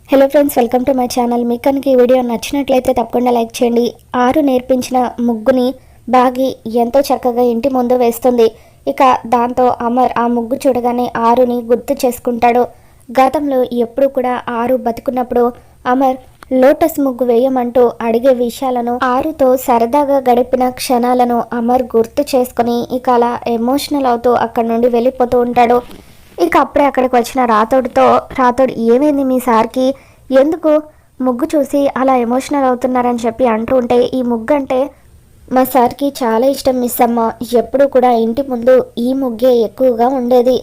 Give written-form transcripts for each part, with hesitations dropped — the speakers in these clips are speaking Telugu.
Hello friends, welcome to my channel. మీకు కనుక ఈ వీడియో నచ్చినట్లయితే తప్పకుండా లైక్ చేయండి. ఆరు నేర్పించిన ముగ్గుని బాగి ఎంతో చక్కగా ఇంటి ముందు వేస్తుంది. ఇక దాంతో అమర్ ఆ ముగ్గు చూడగానే ఆరుని గుర్తు చేసుకుంటాడు. గతంలో ఎప్పుడు కూడా ఆరు బతుకున్నప్పుడు అమర్ లోటస్ ముగ్గు వేయమంటూ అడిగే విషయాలను, ఆరుతో సరదాగా గడిపిన క్షణాలను అమర్ గుర్తు చేసుకుని ఇక అలా ఎమోషనల్ అవుతూ అక్కడి నుండి వెళ్ళిపోతూ ఉంటాడు. ఇక అప్పుడే అక్కడికి వచ్చిన రాథోడ్ ఏమైంది మీ సార్కి, ఎందుకు ముగ్గు చూసి అలా ఎమోషనల్ అవుతున్నారని చెప్పి అంటూ ఉంటే, ఈ ముగ్గు అంటే మా సార్కి చాలా ఇష్టం మిస్ అమ్మ. ఎప్పుడు కూడా ఇంటి ముందు ఈ ముగ్గే ఎక్కువగా ఉండేది.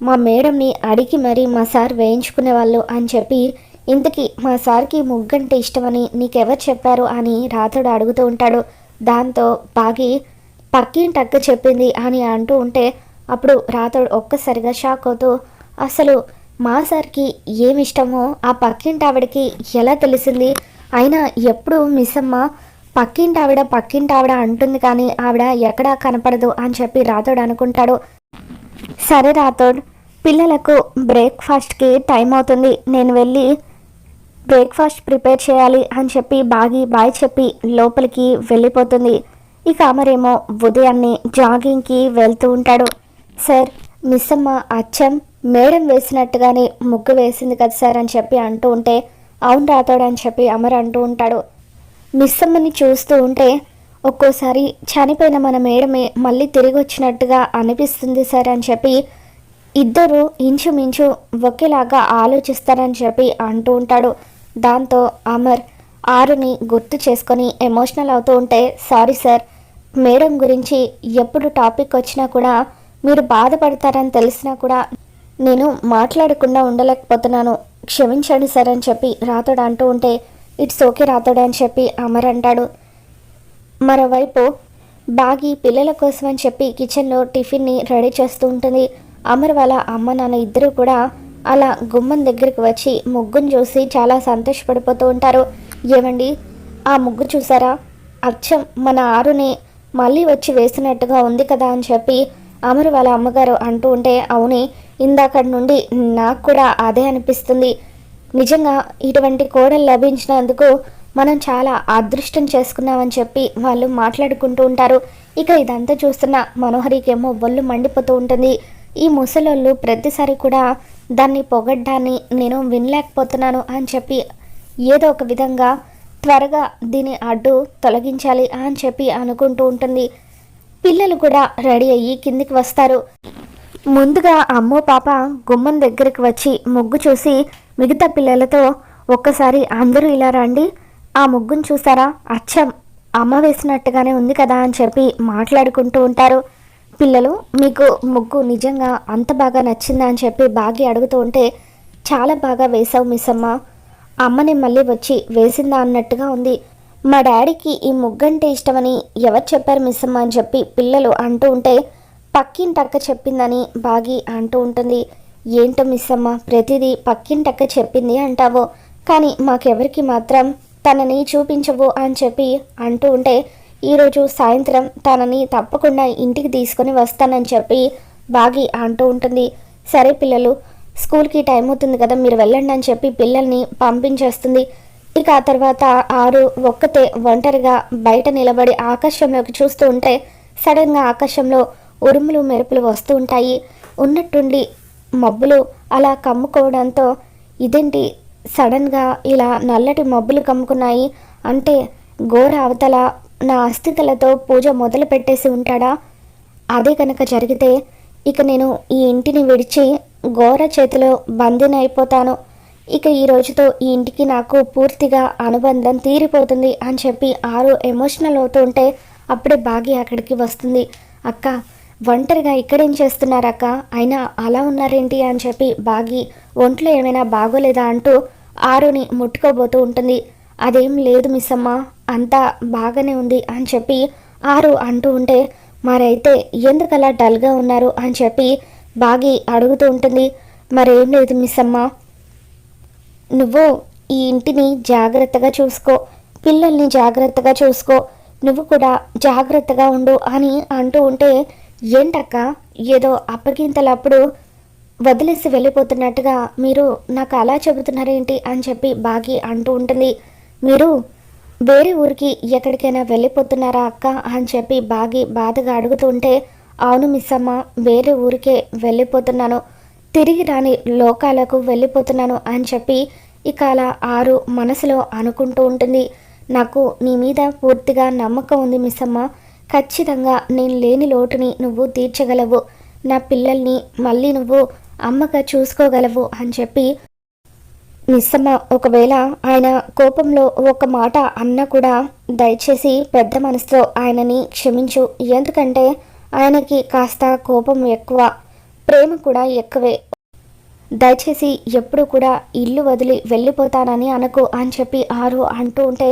మా మేడంని అడిగి మరీ మా సార్ వేయించుకునేవాళ్ళు అని చెప్పి, ఇంతకీ మా సార్కి ముగ్గు అంటే ఇష్టమని నీకెవరు చెప్పారు అని రాథోడ్ అడుగుతూ ఉంటాడు. దాంతో బాగి పక్కింటి అక్క చెప్పింది అని అంటూ ఉంటే, అప్పుడు రాథోడ్ ఒక్కసారిగా షాక్ అవుతూ, అసలు మా సార్కి ఏమి ఇష్టమో ఆ పక్కింటి ఆవిడకి ఎలా తెలిసింది? అయినా ఎప్పుడు మిస్ అమ్మ పక్కింటి ఆవిడ అంటుంది కానీ ఆవిడ ఎక్కడా కనపడదు అని చెప్పి రాథోడ్ అనుకుంటాడు. సరే రాథోడ్, పిల్లలకు బ్రేక్ఫాస్ట్కి టైం అవుతుంది, నేను వెళ్ళి బ్రేక్ఫాస్ట్ ప్రిపేర్ చేయాలి అని చెప్పి బాగి బాయ్ చెప్పి లోపలికి వెళ్ళిపోతుంది. ఇక అమరేమో ఉదయాన్నే జాగింగ్కి వెళ్తూ ఉంటాడు. సార్, మిస్ అమ్మ అచ్చం మేడం వేసినట్టుగానే ముగ్గు వేసింది కదా సార్ అని చెప్పి అంటూ ఉంటే, అవును రాథోడ్ అని చెప్పి అమర్ అంటూ ఉంటాడు. మిస్ అమ్మని చూస్తూ ఉంటే ఒక్కోసారి చనిపోయిన మన మేడమే మళ్ళీ తిరిగి వచ్చినట్టుగా అనిపిస్తుంది సార్ అని చెప్పి ఇద్దరు ఇంచుమించు ఒకేలాగా ఆలోచిస్తారని చెప్పి అంటూ ఉంటాడు. దాంతో అమర్ ఆరుని గుర్తు చేసుకొని ఎమోషనల్ అవుతూ ఉంటే, సారీ సార్, మేడం గురించి ఎప్పుడు టాపిక్ వచ్చినా కూడా మీరు బాధపడతారని తెలిసినా కూడా నేను మాట్లాడకుండా ఉండలేకపోతున్నాను, క్షమించండి సార్ అని చెప్పి రాథోడ్ అంటూ ఉంటే, ఇట్స్ ఓకే రాథోడ్ అని చెప్పి అమర్ అంటాడు. మరోవైపు బాగి పిల్లల కోసం అని చెప్పి కిచెన్లో టిఫిన్ని రెడీ చేస్తూ ఉంటుంది. అమర్ వాళ్ళ అమ్మ నాన్న ఇద్దరు కూడా అలా గుమ్మం దగ్గరికి వచ్చి ముగ్గును చూసి చాలా సంతోషపడిపోతూ ఉంటారు. ఏమండి, ఆ ముగ్గు చూసారా? అచ్చం మన ఆరుని మళ్ళీ వచ్చి వేసినట్టుగా ఉంది కదా అని చెప్పి అమర్ వాళ్ళ అమ్మగారు అంటూ ఉంటే, అవునే, ఇందాకటి నుండి నాకు కూడా అదే అనిపిస్తుంది. నిజంగా ఇటువంటి కోడలు లభించినందుకు మనం చాలా అదృష్టం చేసుకున్నామని చెప్పి వాళ్ళు మాట్లాడుకుంటూ ఉంటారు. ఇక ఇదంతా చూస్తున్న మనోహరికేమో ఒళ్ళు మండిపోతూ ఉంటుంది. ఈ ముసలోళ్ళు ప్రతిసారి కూడా దాన్ని పొగడ్డాన్ని నేను వినలేకపోతున్నాను అని చెప్పి ఏదో ఒక విధంగా త్వరగా దీని అడ్డు తొలగించాలి అని చెప్పి అనుకుంటూ ఉంటుంది. పిల్లలు కూడా రెడీ అయ్యి కిందికి వస్తారు. ముందుగా అమ్మో పాప గుమ్మం దగ్గరికి వచ్చి ముగ్గు చూసి మిగతా పిల్లలతో, ఒక్కసారి అందరూ ఇలా రండి, ఆ ముగ్గును చూసారా, అచ్చం అమ్మ వేసినట్టుగానే ఉంది కదా అని చెప్పి మాట్లాడుకుంటూ ఉంటారు. పిల్లలు, మీకు ముగ్గు నిజంగా అంత బాగా నచ్చిందా అని చెప్పి బాగి అడుగుతూ ఉంటే, చాలా బాగా వేసావు మిస్ అమ్మ, అమ్మని మళ్ళీ వచ్చి వేసిందా అన్నట్టుగా ఉంది. మా డాడీకి ఈ ముగ్గంటే ఇష్టమని ఎవరు చెప్పారు మిస్ అమ్మ అని చెప్పి పిల్లలు అంటూ ఉంటే, పక్కింటక్క చెప్పిందని బాగి అంటూ ఉంటుంది. ఏంటో మిస్ అమ్మ, ప్రతిదీ పక్కింటక్క చెప్పింది అంటావు, కానీ మాకెవరికి మాత్రం తనని చూపించవు అని చెప్పి అంటూ ఉంటే, ఈరోజు సాయంత్రం తనని తప్పకుండా ఇంటికి తీసుకొని వస్తానని చెప్పి బాగి అంటూ ఉంటుంది. సరే పిల్లలు, స్కూల్కి టైం అవుతుంది కదా, మీరు వెళ్ళండి అని చెప్పి పిల్లల్ని పంపించేస్తుంది. ఇక ఆ తర్వాత ఆరు ఒక్కతే ఒంటరిగా బయట నిలబడి ఆకాశంలోకి చూస్తూ ఉంటే, సడన్గా ఆకాశంలో ఉరుములు మెరుపులు వస్తూ ఉంటాయి. ఉన్నట్టుండి మబ్బులు అలా కమ్ముకోవడంతో, ఇదేంటి సడన్గా ఇలా నల్లటి మబ్బులు కమ్ముకున్నాయి అంటే ఘోర అవతల నా అస్థికలతో పూజ మొదలు పెట్టేసి ఉంటాడా? అదే కనుక జరిగితే ఇక నేను ఈ ఇంటిని విడిచి ఘోర చేతిలో బందీని అయిపోతాను. ఇక ఈ రోజుతో ఈ ఇంటికి నాకు పూర్తిగా అనుబంధం తీరిపోతుంది అని చెప్పి ఆరు ఎమోషనల్ అవుతూ ఉంటే, అప్పుడే బాగి అక్కడికి వస్తుంది. అక్క, ఒంటరిగా ఇక్కడేం చేస్తున్నారు అక్క, అయినా అలా ఉన్నారేంటి అని చెప్పి బాగి ఒంట్లో ఏమైనా బాగోలేదా అంటూ ఆరుని ముట్టుకోబోతూ ఉంటుంది. అదేం లేదు మిస్ అమ్మ, అంతా బాగానే ఉంది అని చెప్పి ఆరు అంటూ ఉంటే, మరైతే ఎందుకలా డల్గా ఉన్నారు అని చెప్పి బాగి అడుగుతూ ఉంటుంది. మరేం లేదు మిస్ అమ్మ, నువ్వు ఈ ఇంటిని జాగ్రత్తగా చూసుకో, పిల్లల్ని జాగ్రత్తగా చూసుకో, నువ్వు కూడా జాగ్రత్తగా ఉండు అని అంటూ ఉంటే, ఏంటక్క ఏదో అప్పగింతలప్పుడు వదిలేసి వెళ్ళిపోతున్నట్టుగా మీరు నాకు అలా చెబుతున్నారేంటి అని చెప్పి బాగి అంటూ ఉంటుంది. మీరు వేరే ఊరికి ఎక్కడికైనా వెళ్ళిపోతున్నారా అక్క అని చెప్పి బాగి బాధగా అడుగుతూ ఉంటే, అవును మిస్ అమ్మ, వేరే ఊరికే వెళ్ళిపోతున్నాను, తిరిగి రాని లోకాలకు వెళ్ళిపోతున్నాను అని చెప్పి ఇక అలా ఆరు మనసులో అనుకుంటూ ఉంటుంది. నాకు నీ మీద పూర్తిగా నమ్మకం ఉంది మిస్ అమ్మ, ఖచ్చితంగా నేను లేని లోటుని నువ్వు తీర్చగలవు, నా పిల్లల్ని మళ్ళీ నువ్వు అమ్మగా చూసుకోగలవు అని చెప్పి, మిస్సమ్మ ఒకవేళ ఆయన కోపంలో ఒక మాట అన్నా కూడా దయచేసి పెద్ద మనసుతో ఆయనని క్షమించు, ఎందుకంటే ఆయనకి కాస్త కోపం ఎక్కువ, ప్రేమ కూడా ఎక్కువే, దయచేసి ఎప్పుడు కూడా ఇల్లు వదిలి వెళ్ళిపోతానని అనకు అని చెప్పి ఆరు అంటూ ఉంటే,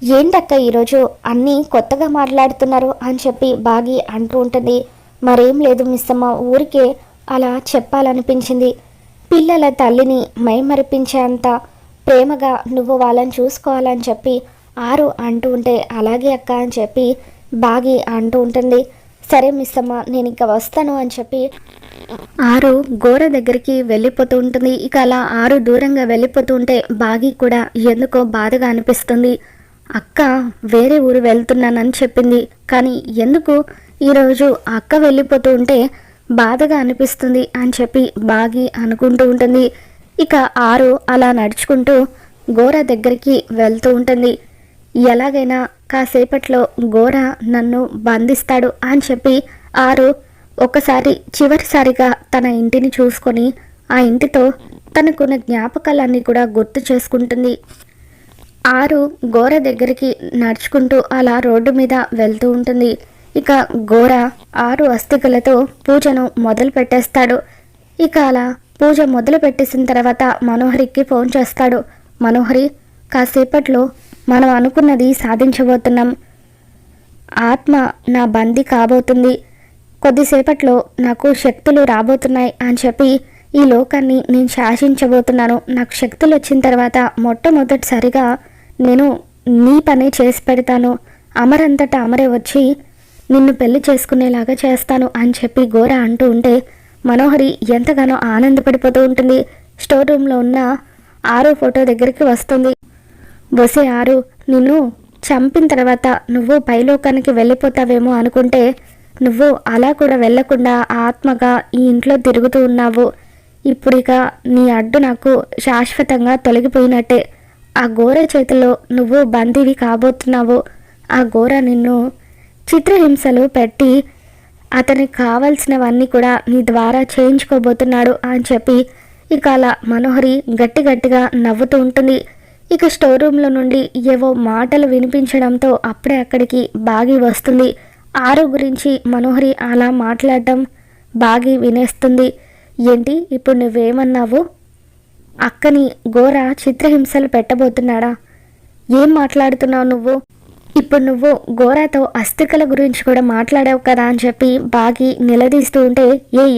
ఏంటక్క ఈరోజు అన్నీ కొత్తగా మాట్లాడుతున్నారు అని చెప్పి బాగి అంటూ ఉంటుంది. మరేం లేదు మిస్సమ్మ, ఊరికే అలా చెప్పాలనిపించింది, పిల్లల తల్లిని మైమరిపించేంత ప్రేమగా నువ్వు వాళ్ళని చూసుకోవాలని చెప్పి ఆరు అంటూ ఉంటే, అలాగే అక్క అని చెప్పి బాగి అంటూ ఉంటుంది. సరే మిస్ అమ్మ, నేను ఇంకా వస్తాను అని చెప్పి ఆరు గోర దగ్గరికి వెళ్ళిపోతూ ఉంటుంది. ఇక అలా ఆరు దూరంగా వెళ్ళిపోతూ ఉంటే బాగి కూడా ఎందుకో బాధగా అనిపిస్తుంది. అక్క వేరే ఊరు వెళ్తున్నానని చెప్పింది, కానీ ఎందుకు ఈరోజు అక్క వెళ్ళిపోతూ ఉంటే బాధగా అనిపిస్తుంది అని చెప్పి బాగి అనుకుంటూ ఉంటుంది. ఇక ఆరు అలా నడుచుకుంటూ గోర దగ్గరికి వెళ్తూ ఉంటుంది. ఎలాగైనా కాసేపట్లో గోర నన్ను బంధిస్తాడు అని చెప్పి ఆరు ఒకసారి చివరిసారిగా తన ఇంటిని చూసుకొని ఆ ఇంటితో తనకున్న జ్ఞాపకాలన్నీ కూడా గుర్తు చేసుకుంటుంది. ఆరు గోర దగ్గరికి నడుచుకుంటూ అలా రోడ్డు మీద వెళ్తూ ఉంటుంది. ఇక గోర ఆరు అస్థికలతో పూజను మొదలు పెట్టేస్తాడు. ఇక అలా పూజ మొదలు పెట్టేసిన తర్వాత మనోహరికి ఫోన్ చేస్తాడు. మనోహరి, కాసేపట్లో మనం అనుకున్నది సాధించబోతున్నాం, ఆత్మ నా బందీ కాబోతుంది, కొద్దిసేపట్లో నాకు శక్తులు రాబోతున్నాయి అని చెప్పి ఈ లోకాన్ని నేను శాసించబోతున్నాను, నాకు శక్తులు వచ్చిన తర్వాత మొట్టమొదటిసారిగా నేను నీ పని చేసి పెడతాను, అమరంతటా అమరే వచ్చి నిన్ను పెళ్లి చేసుకునేలాగా చేస్తాను అని చెప్పి గోర అంటూ ఉంటే మనోహరి ఎంతగానో ఆనందపడిపోతూ ఉంటుంది. స్టోర్ రూమ్లో ఉన్న ఆరు ఫోటో దగ్గరికి వస్తుంది. బొసే ఆరు, నిన్ను చంపిన తర్వాత నువ్వు పైలోకానికి వెళ్ళిపోతావేమో అనుకుంటే నువ్వు అలా కూడా వెళ్లకుండా ఆత్మగా ఈ ఇంట్లో తిరుగుతూ ఉన్నావు, ఇప్పుడిక నీ అడ్డు నాకు శాశ్వతంగా తొలగిపోయినట్టే, ఆ గోర చేతిలో నువ్వు బందీవి కాబోతున్నావు, ఆ గోర నిన్ను చిత్రహింసలు పెట్టి అతనికి కావాల్సినవన్నీ కూడా నీ ద్వారా చేయించుకోబోతున్నాడు అని చెప్పి ఇక అలా మనోహరి గట్టిగా నవ్వుతూ ఉంటుంది. ఇక స్టోర్ రూమ్లో నుండి ఏవో మాటలు వినిపించడంతో అప్పుడే అక్కడికి బాగి వస్తుంది. ఆరు గురించి మనోహరి అలా మాట్లాడటం బాగి వినేస్తుంది. ఏంటి ఇప్పుడు నువ్వేమన్నావు? అక్కని గోర చిత్రహింసలు పెట్టబోతున్నాడా? ఏం మాట్లాడుతున్నావు నువ్వు? ఇప్పుడు నువ్వు గోరాతో అస్థికల గురించి కూడా మాట్లాడావు కదా అని చెప్పి బాగి నిలదీస్తూ ఉంటే,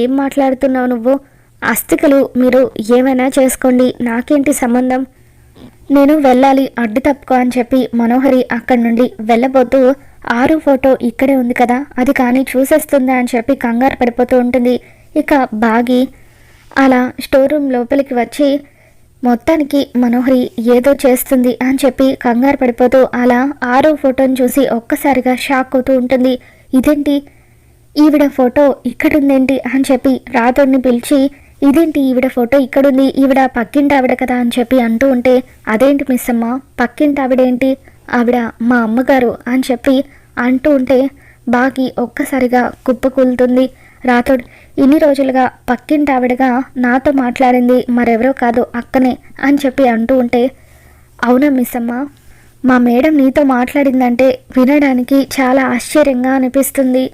ఏం మాట్లాడుతున్నావు నువ్వు? అస్థికలు మీరు ఏమైనా చేసుకోండి, నాకేంటి సంబంధం, నేను వెళ్ళాలి, అడ్డు తప్పుకో అని చెప్పి మనోహరి అక్కడి నుండి వెళ్ళబోతూ ఆరు ఫోటో ఇక్కడే ఉంది కదా, అది కానీ చూసేస్తుందా అని చెప్పి కంగారు పడిపోతూ ఉంటుంది. ఇక బాగి అలా స్టోర్ రూమ్ లోపలికి వచ్చి మొత్తానికి మనోహరి ఏదో చేస్తుంది అని చెప్పి కంగారు పడిపోతూ అలా ఆరో ఫోటోని చూసి ఒక్కసారిగా షాక్ అవుతూ ఉంటుంది. ఇదేంటి ఈవిడ ఫోటో ఇక్కడుందేంటి అని చెప్పి రాతోడిని పిలిచి, ఇదేంటి ఈవిడ ఫోటో ఇక్కడుంది, ఈవిడ పక్కింటి ఆవిడ కదా అని చెప్పి అంటూ ఉంటే, అదేంటి మిస్ అమ్మ, పక్కింటి ఆవిడేంటి, ఆవిడ మా అమ్మగారు అని చెప్పి అంటూ ఉంటే బాగి ఒక్కసారిగా కుప్పకూలుతుంది. రాతోడు ఇన్ని రోజులుగా పక్కింటి ఆవిడగా నాతో మాట్లాడింది మరెవరో కాదు అక్కనే అని చెప్పి అంటూ ఉంటే, అవునా మిస్ అమ్మ, మా మేడం నీతో మాట్లాడిందంటే వినడానికి చాలా ఆశ్చర్యంగా అనిపిస్తుంది.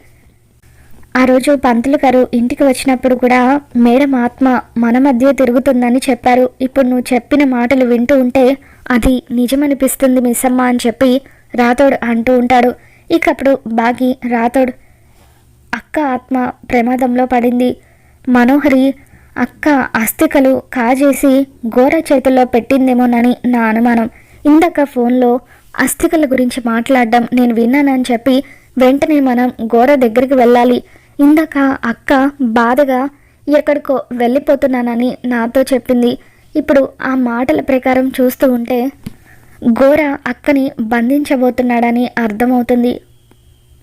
ఆ రోజు పంతులు గారు ఇంటికి వచ్చినప్పుడు కూడా మేడం ఆత్మ మన మధ్య తిరుగుతుందని చెప్పారు. ఇప్పుడు నువ్వు చెప్పిన మాటలు వింటూ ఉంటే అది నిజమనిపిస్తుంది మిస్ అమ్మ అని చెప్పి రాతోడు అంటూ ఉంటాడు. ఇకప్పుడు బాగి రాతోడు, అక్క ఆత్మ ప్రమాదంలో పడింది, మనోహరి అక్క అస్థికలు కాజేసి గోర చేతుల్లో పెట్టిందేమోనని నా అనుమానం, ఇందాక ఫోన్లో అస్థికల గురించి మాట్లాడడం నేను విన్నానని చెప్పి వెంటనే మనం గోర దగ్గరికి వెళ్ళాలి, ఇందాక అక్క బాధగా ఎక్కడికో వెళ్ళిపోతున్నానని నాతో చెప్పింది. ఇప్పుడు ఆ మాటల ప్రకారం చూస్తూ ఉంటే ఘోర అక్కని బంధించబోతున్నాడని అర్థమవుతుంది.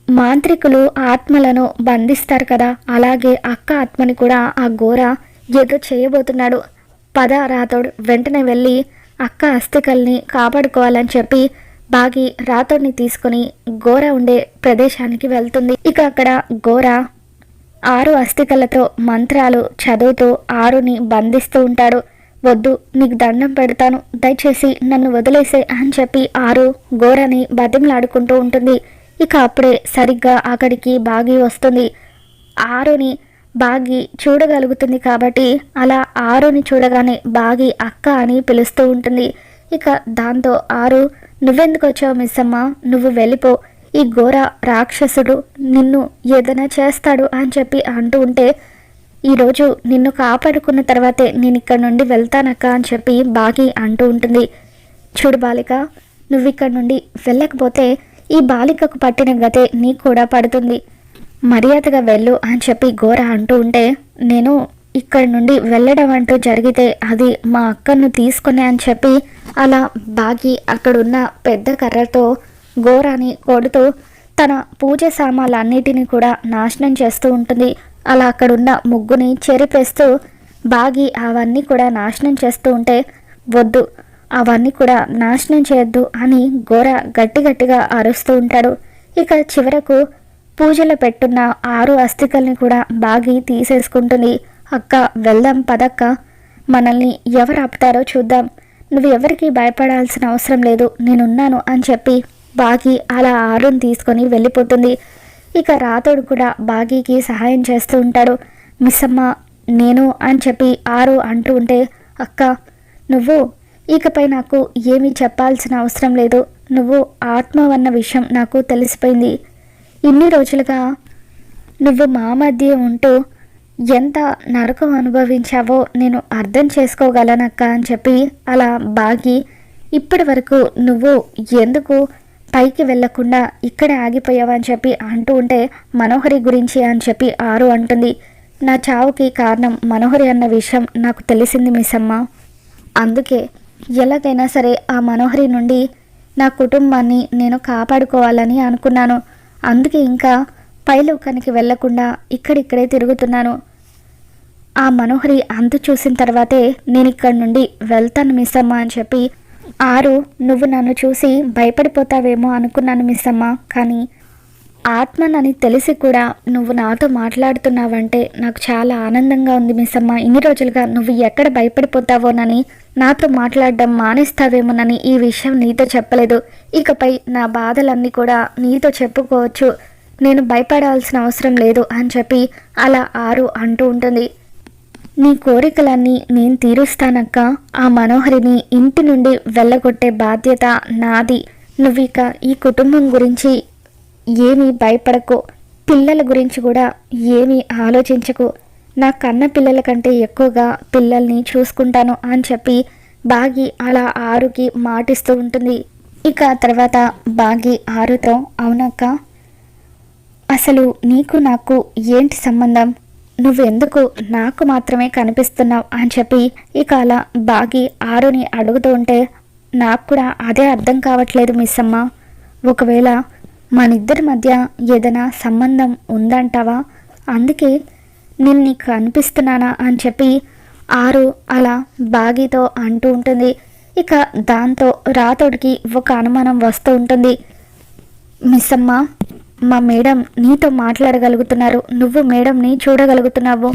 మాంత్రికులు ఆత్మలను బంధిస్తారు కదా, అలాగే అక్క ఆత్మని కూడా ఆ ఘోర ఏదో చేయబోతున్నాడు. పద రాథోడ్, వెంటనే వెళ్ళి అక్క అస్థికల్ని కాపాడుకోవాలని చెప్పి బాగి రాథోడ్ని తీసుకుని ఘోర ఉండే ప్రదేశానికి వెళ్తుంది. ఇక అక్కడ ఘోర 6 అస్థికలతో మంత్రాలు చదువుతూ 6ని బంధిస్తూ ఉంటాడు. వద్దు, నీకు దండం పెడతాను, దయచేసి నన్ను వదిలేసే అని చెప్పి 6 ఘోరని బతిమలాడుకుంటూ ఉంటుంది. ఇక అప్పుడే సరిగ్గా అక్కడికి బాగి వస్తుంది. 6ని బాగి చూడగలుగుతుంది కాబట్టి అలా 6ని చూడగానే బాగి అక్క అని పిలుస్తూ ఉంటుంది. ఇక దాంతో 6, నువ్వెందుకు వచ్చావు మిస్సమ్మ, నువ్వు వెళ్ళిపో, ఈ ఘోర రాక్షసుడు నిన్ను ఏదైనా చేస్తాడు అని చెప్పి అంటూ ఉంటే, ఈరోజు నిన్ను కాపాడుకున్న తర్వాతే నేను ఇక్కడ నుండి వెళ్తానక్క అని చెప్పి బాగి అంటూ ఉంటుంది. చూడు బాలిక, నువ్వు ఇక్కడ నుండి వెళ్ళకపోతే ఈ బాలికకు పట్టిన గతే నీకు కూడా పడుతుంది, మర్యాదగా వెళ్ళు అని చెప్పి ఘోర అంటూ ఉంటే, నేను ఇక్కడ నుండి వెళ్ళడం అంటూ జరిగితే అది మా అక్కను తీసుకునే అని చెప్పి అలా బాగి అక్కడున్న పెద్ద కర్రతో ఘోరాని కొడుతూ తన పూజ సామాన్లన్నిటినీ కూడా నాశనం చేస్తూ ఉంటుంది. అలా అక్కడున్న ముగ్గుని చెరిపేస్తూ బాగి అవన్నీ కూడా నాశనం చేస్తూ ఉంటే, వద్దు, అవన్నీ కూడా నాశనం చేయొద్దు అని ఘోర గట్టిగా అరుస్తూ ఉంటాడు. ఇక చివరకు పూజలో పెట్టున్న 6 అస్థికల్ని కూడా బాగి తీసేసుకుంటుంది. అక్క, వెళ్దాం పదక్క, మనల్ని ఎవరు ఆపుతారో చూద్దాం, నువ్వు ఎవరికి భయపడాల్సిన అవసరం లేదు, నేనున్నాను అని చెప్పి బాగి అలా 6ని తీసుకొని వెళ్ళిపోతుంది. ఇక రాథోడ్ కూడా బాగీకి సహాయం చేస్తూ ఉంటాడు. మిస్సమ్మ, నేను అని చెప్పి 6 అంటూ ఉంటే, అక్క నువ్వు ఇకపై నాకు ఏమీ చెప్పాల్సిన అవసరం లేదు, నువ్వు ఆత్మవన్న విషయం నాకు తెలిసిపోయింది. ఇన్ని రోజులుగా నువ్వు మా మధ్య ఉంటూ ఎంత నరకం అనుభవించావో నేను అర్థం చేసుకోగలనక్క అని చెప్పి అలా బాగి, ఇప్పటి వరకు నువ్వు ఎందుకు పైకి వెళ్లకుండా ఇక్కడే ఆగిపోయావని చెప్పి అంటూ ఉంటే, మనోహరి గురించి అని చెప్పి 6 అంటుంది. నా చావుకి కారణం మనోహరి అన్న విషయం నాకు తెలిసింది మిస్సమ్మ, అందుకే ఎలాగైనా సరే ఆ మనోహరి నుండి నా కుటుంబాన్ని నేను కాపాడుకోవాలని అనుకున్నాను. అందుకే ఇంకా పైలోకానికి వెళ్లకుండా ఇక్కడిక్కడే తిరుగుతున్నాను. ఆ మనోహరి అంతు చూసిన తర్వాతే నేను ఇక్కడి నుండి వెళ్తాను మిస్సమ్మ అని చెప్పి 6, నువ్వు నన్ను చూసి భయపడిపోతావేమో అనుకున్నాను మిస్సమ్మ, కానీ ఆత్మనని తెలిసి కూడా నువ్వు నాతో మాట్లాడుతున్నావంటే నాకు చాలా ఆనందంగా ఉంది మిస్సమ్మ. ఇన్ని రోజులుగా నువ్వు ఎక్కడ భయపడిపోతావోనని, నాతో మాట్లాడడం మానేస్తావేమోనని ఈ విషయం నీతో చెప్పలేదు. ఇకపై నా బాధలన్నీ కూడా నీతో చెప్పుకోవచ్చు, నేను భయపడాల్సిన అవసరం లేదు అని చెప్పి అలా 6 అంటూ ఉంటుంది. నీ కోరికలన్నీ నేను తీరుస్తానక్క, ఆ మనోహరిని ఇంటి నుండి వెళ్ళగొట్టే బాధ్యత నాది. నువ్విక ఈ కుటుంబం గురించి ఏమీ భయపడకు, పిల్లల గురించి కూడా ఏమీ ఆలోచించకు, నా కన్న పిల్లల కంటే ఎక్కువగా పిల్లల్ని చూసుకుంటాను అని చెప్పి బాగి అలా 6కి మాటిస్తూ ఉంటుంది. ఇక తర్వాత బాగి 6తో, అవునక్క, అసలు నీకు నాకు ఏంటి సంబంధం, నువ్వెందుకు నాకు మాత్రమే కనిపిస్తున్నావు అని చెప్పి ఇక అలా బాగి 6ని అడుగుతూ ఉంటే, నాకు కూడా అదే అర్థం కావట్లేదు మిస్సమ్మ, ఒకవేళ మనిద్దరి మధ్య ఏదైనా సంబంధం ఉందంటావా, అందుకే నేను నీకు అనిపిస్తున్నానా అని చెప్పి 6 అలా బాగితో అంటూ ఉంటుంది. ఇక దాంతో రాథోడ్కి ఒక అనుమానం వస్తూ ఉంటుంది. మిస్సమ్మ, మా మేడం నీతో మాట్లాడగలుగుతున్నారు, నువ్వు మేడంని చూడగలుగుతున్నావు,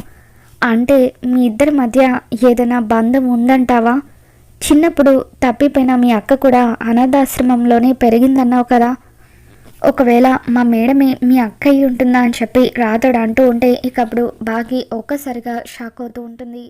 అంటే మీ ఇద్దరి మధ్య ఏదైనా బంధం ఉందంటావా, చిన్నప్పుడు తప్పిపోయిన మీ అక్క కూడా అనాథాశ్రమంలోనే పెరిగిందన్నావు కదా, ఒకవేళ మా మేడమే మీ అక్క అయి ఉంటుందా అని చెప్పి రాథోడ్ అంటూ ఉంటే, ఇక అప్పుడు బాగి ఒక్కసారిగా షాక్ అవుతూ ఉంటుంది.